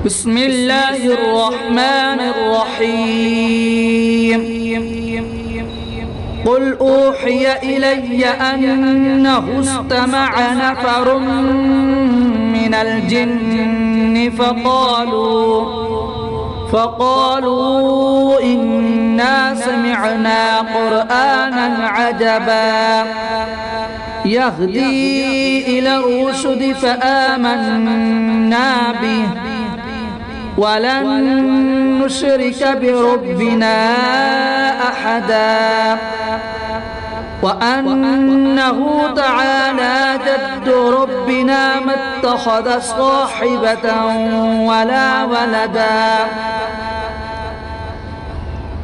بسم الله الرحمن الرحيم. قل أوحي إلي أنه استمع نفر من الجن فقالوا إنا سمعنا قرآنا عجبا يهدي إلى الرشد فآمنا به ولن نشرك بربنا أحدا وأنه تعالى جد ربنا ما اتخذ صاحبة ولا ولدا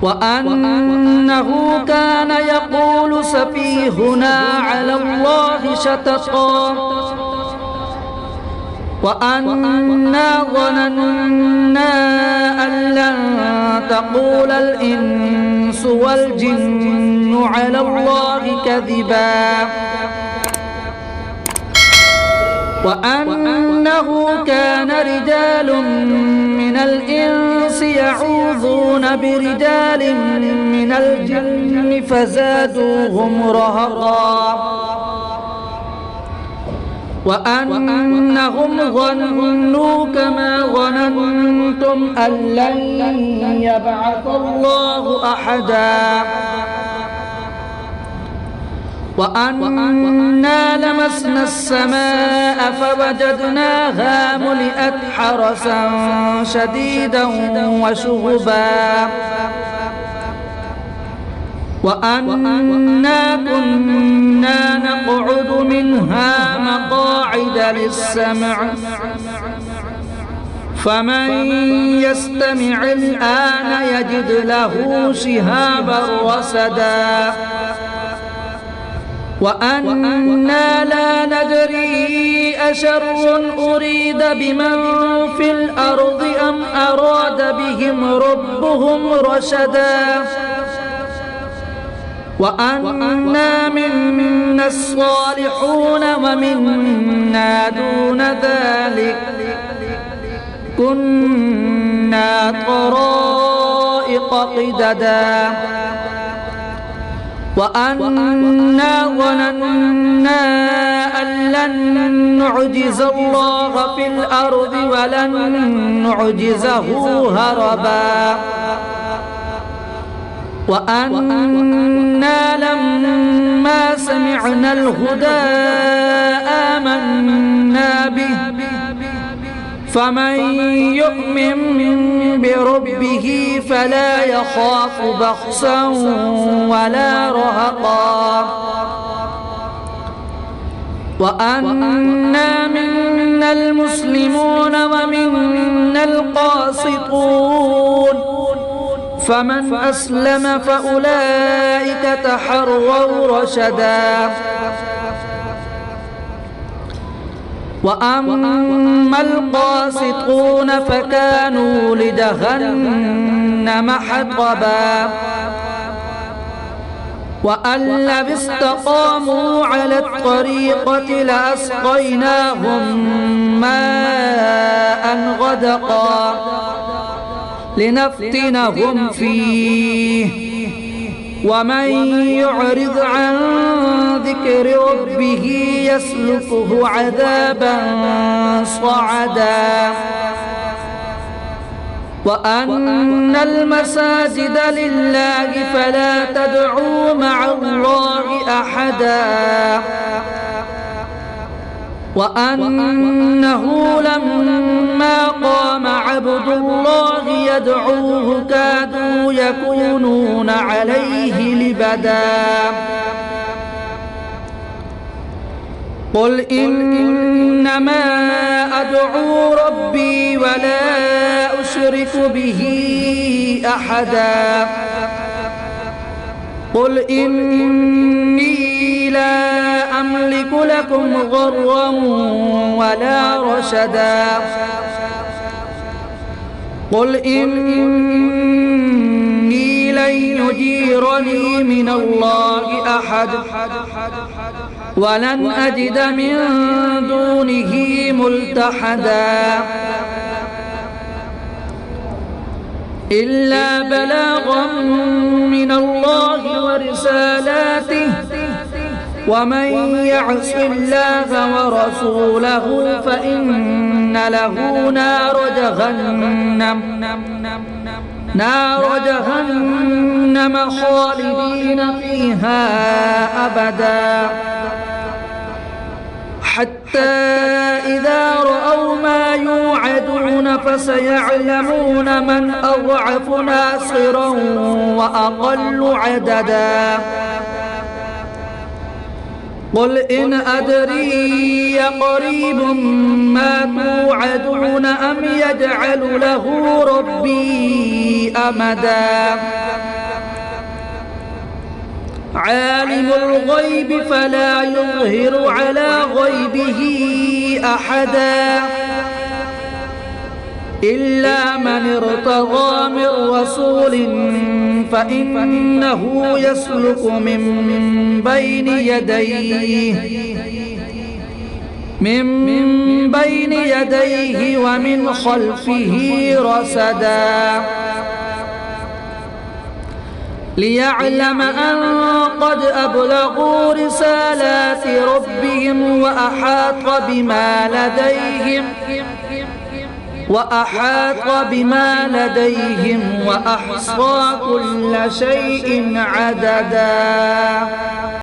وأنه كان يقول سفيهنا على الله شططا وأنا ظننا أن لن تقول الإنس والجن على الله كذبا وأنه كان رجال من الإنس يعوذون برجال من الجن فزادوهم رهقا وأنهم ظنوا كما ظننتم أن لن يبعث الله أحدا وأنا لمسنا السماء فوجدناها ملئت حرسا شديدا وشهبا وأنا كنا نقعد منها مقاعد للسمع فمن يستمع الآن يجد له شهابا رصدا وأنا لا ندري أشر أريد بمن في الأرض أم أراد بهم ربهم رشدا وأنا منا الصالحون ومنا دون ذلك كنا طرائق قددا وأنا ظننا أن لن نعجز الله في الأرض ولن نعجزه هربا وأنا لما سمعنا الهدى آمنا به فمن يؤمن بربه فلا يخاف بخسا ولا رهقا وأنا منا المسلمون ومنا القاسطون فمن أسلم فأولئك تحروا رشدا وأما القاسطون فكانوا لجهنم حطبا وأن لو استقاموا على الطريقة لأسقيناهم ماء غدقا لنفتنهم فيه ومن يعرض عن ذكر ربه يسلكه عذابا صعدا وأن المساجد لله فلا تدعوا مع الله أحدا وأنه لما قام عبد الله يدعوه كادوا يكونون عليه لبدا قل إنما أدعو ربي ولا أشرك به أحدا قل إني لا أملك لكم ضرا ولا رشدا قل إني لن يجيرني من الله أحد ولن أجد من دونه ملتحدا إلا بلاغا من الله ورسالاته ومن يعص الله ورسوله فإن له نار جهنم خالدين فيها أبدا حتى إذا رأوا ما يوعدون فسيعلمون من أضعف ناصرا وأقل عددا قل إن أدري قريب ما توعدون أم يجعل له ربي أمدا عالم الغيب فلا يظهر على غيبه أحدا إلا من ارتضى من رسول فإنه يسلك من بين يديه ومن خلفه رصدا ليعلم أن قد أبلغوا رسالات ربهم وأحاط بما لديهم وأحصى كل شيء عددا.